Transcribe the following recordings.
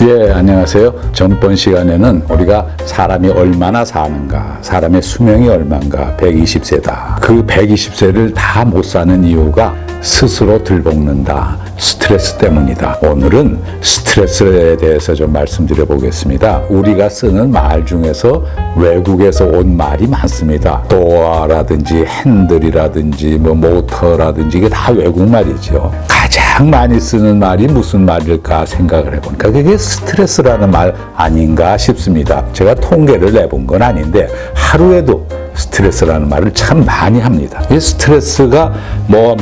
예, 안녕하세요. 전번 시간에는 우리가 사람이 얼마나 사는가, 사람의 수명이 얼마인가, 120세다. 그 120세를 다 못 사는 이유가 스스로 들볶는다. 스트레스 때문이다. 오늘은 스트레스에 대해서 좀 말씀드려 보겠습니다. 우리가 쓰는 말 중에서 외국에서 온 말이 많습니다. 도어라든지 핸들이라든지 모터라든지 이게 다 외국 말이죠. 가장 많이 쓰는 말이 무슨 말일까 생각을 해보니까 그게 스트레스라는 말 아닌가 싶습니다. 제가 통계를 내본 건 아닌데 하루에도 스트레스라는 말을 참 많이 합니다. 이 스트레스가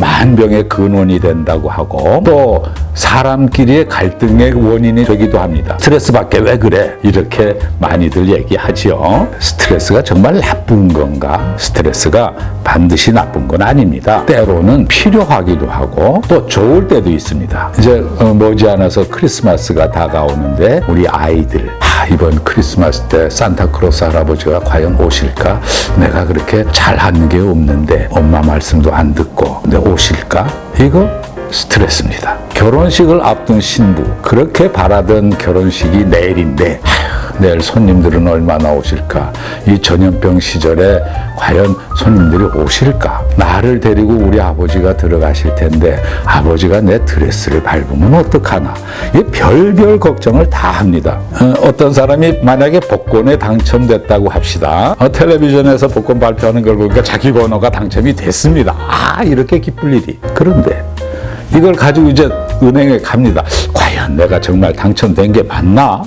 만병의 근원이 된다고 하고 또 사람끼리의 갈등의 원인이 되기도 합니다. 스트레스밖에 왜 그래? 이렇게 많이들 얘기하죠. 스트레스가 정말 나쁜 건가? 스트레스가 반드시 나쁜 건 아닙니다. 때로는 필요하기도 하고 또 좋을 때도 있습니다. 이제 머지않아서 크리스마스가 다가오는데 우리 아이들 이번 크리스마스 때 산타크로스 할아버지가 과연 오실까? 내가 그렇게 잘하는 게 없는데 엄마 말씀도 안 듣고 근데 오실까? 이거 스트레스입니다. 결혼식을 앞둔 신부 그렇게 바라던 결혼식이 내일인데 내일 손님들은 얼마나 오실까? 이 전염병 시절에 과연 손님들이 오실까? 나를 데리고 우리 아버지가 들어가실 텐데 아버지가 내 드레스를 밟으면 어떡하나? 이 별별 걱정을 다 합니다. 어떤 사람이 만약에 복권에 당첨됐다고 합시다. 텔레비전에서 복권 발표하는 걸 보니까 자기 번호가 당첨이 됐습니다. 이렇게 기쁠 일이. 그런데 이걸 가지고 이제 은행에 갑니다. 과연 내가 정말 당첨된 게 맞나?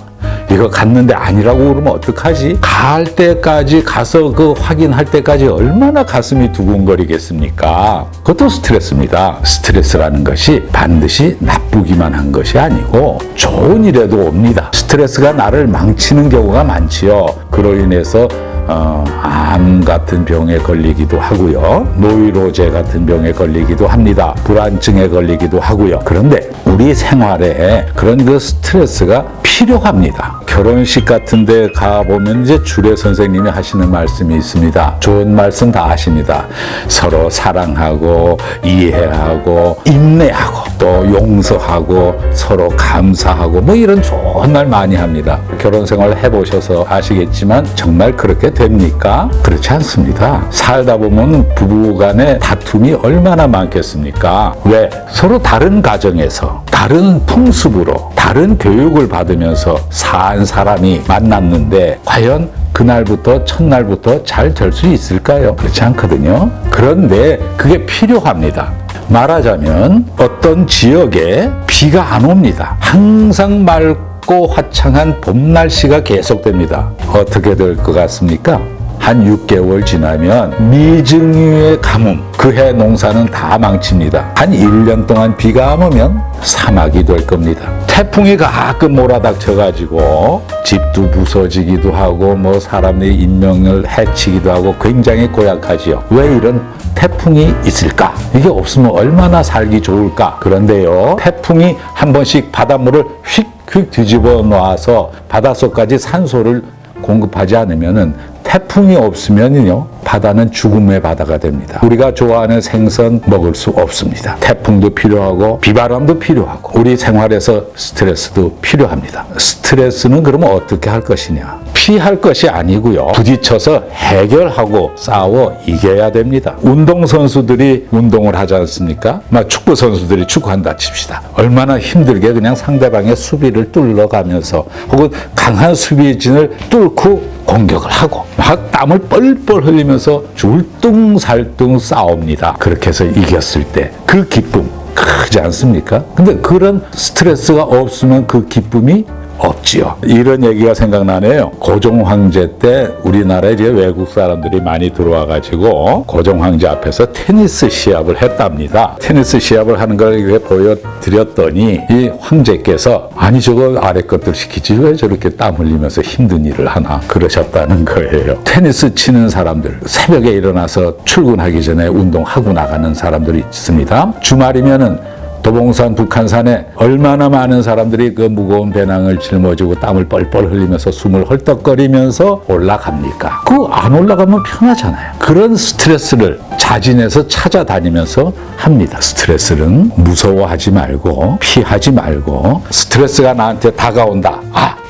이거 갔는데 아니라고 그러면 어떡하지? 갈 때까지 가서 확인할 때까지 얼마나 가슴이 두근거리겠습니까? 그것도 스트레스입니다. 스트레스라는 것이 반드시 나쁘기만 한 것이 아니고 좋은 일에도 옵니다. 스트레스가 나를 망치는 경우가 많지요. 그로 인해서 암 같은 병에 걸리기도 하고요. 노이로제 같은 병에 걸리기도 합니다. 불안증에 걸리기도 하고요. 그런데 우리 생활에 그런 스트레스가 필요합니다. 결혼식 같은 데 가보면 이제 주례 선생님이 하시는 말씀이 있습니다. 좋은 말씀 다 하십니다. 서로 사랑하고 이해하고 인내하고 또 용서하고 서로 감사하고 이런 좋은 말 많이 합니다. 결혼 생활 해보셔서 아시겠지만 정말 그렇게 됩니까? 그렇지 않습니다. 살다 보면 부부간의 다툼이 얼마나 많겠습니까? 왜? 서로 다른 가정에서 다른 풍습으로 다른 교육을 받으면서 산 사람이 만났는데 과연 그날부터 첫날부터 잘 될 수 있을까요? 그렇지 않거든요. 그런데 그게 필요합니다. 말하자면 어떤 지역에 비가 안 옵니다. 항상 맑고 화창한 봄 날씨가 계속됩니다. 어떻게 될 것 같습니까? 한 6개월 지나면 미증유의 가뭄, 그해 농사는 다 망칩니다. 한 1년 동안 비가 안 오면 사막이 될 겁니다. 태풍이 가끔 몰아닥쳐가지고 집도 부서지기도 하고 사람의 인명을 해치기도 하고 굉장히 고약하지요. 왜 이런 태풍이 있을까? 이게 없으면 얼마나 살기 좋을까? 그런데요, 태풍이 한 번씩 바닷물을 휙휙 뒤집어 놔서 바닷속까지 산소를 공급하지 않으면은 태풍이 없으면요 바다는 죽음의 바다가 됩니다. 우리가 좋아하는 생선 먹을 수 없습니다. 태풍도 필요하고 비바람도 필요하고 우리 생활에서 스트레스도 필요합니다. 스트레스는 그러면 어떻게 할 것이냐? 피할 것이 아니고요. 부딪혀서 해결하고 싸워 이겨야 됩니다. 운동선수들이 운동을 하지 않습니까? 축구 선수들이 축구한다 칩시다. 얼마나 힘들게 그냥 상대방의 수비를 뚫어가면서 혹은 강한 수비진을 뚫고 공격을 하고 막 땀을 뻘뻘 흘리면서 줄뚱살뚱 싸웁니다. 그렇게 해서 이겼을 때 그 기쁨 크지 않습니까? 근데 그런 스트레스가 없으면 그 기쁨이 없지요. 이런 얘기가 생각나네요. 고종 황제 때 우리나라에 이제 외국 사람들이 많이 들어와가지고 고종 황제 앞에서 테니스 시합을 했답니다. 테니스 시합을 하는 걸 이렇게 보여드렸더니 이 황제께서 아니 저거 아래 것들 시키지 왜 저렇게 땀 흘리면서 힘든 일을 하나 그러셨다는 거예요. 테니스 치는 사람들 새벽에 일어나서 출근하기 전에 운동하고 나가는 사람들이 있습니다. 주말이면은 도봉산 북한산에 얼마나 많은 사람들이 그 무거운 배낭을 짊어지고 땀을 뻘뻘 흘리면서 숨을 헐떡거리면서 올라갑니까? 그 안 올라가면 편하잖아요. 그런 스트레스를 자진해서 찾아다니면서 합니다. 스트레스는 무서워하지 말고 피하지 말고 스트레스가 나한테 다가온다.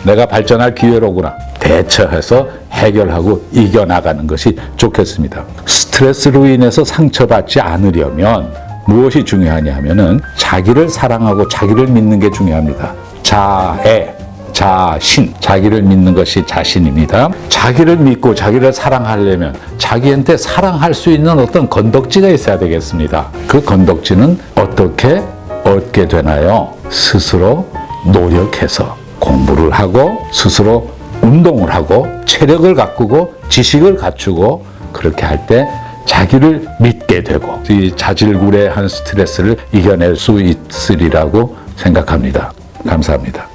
내가 발전할 기회로구나. 대처해서 해결하고 이겨나가는 것이 좋겠습니다. 스트레스로 인해서 상처받지 않으려면 무엇이 중요하냐 하면은 자기를 사랑하고 자기를 믿는 게 중요합니다. 자애, 자신, 자기를 믿는 것이 자신입니다. 자기를 믿고 자기를 사랑하려면 자기한테 사랑할 수 있는 어떤 건덕지가 있어야 되겠습니다. 그 건덕지는 어떻게 얻게 되나요? 스스로 노력해서 공부를 하고 스스로 운동을 하고 체력을 가꾸고 지식을 갖추고 그렇게 할 때 자기를 믿게 되고 이 자질구레한 스트레스를 이겨낼 수 있으리라고 생각합니다. 감사합니다.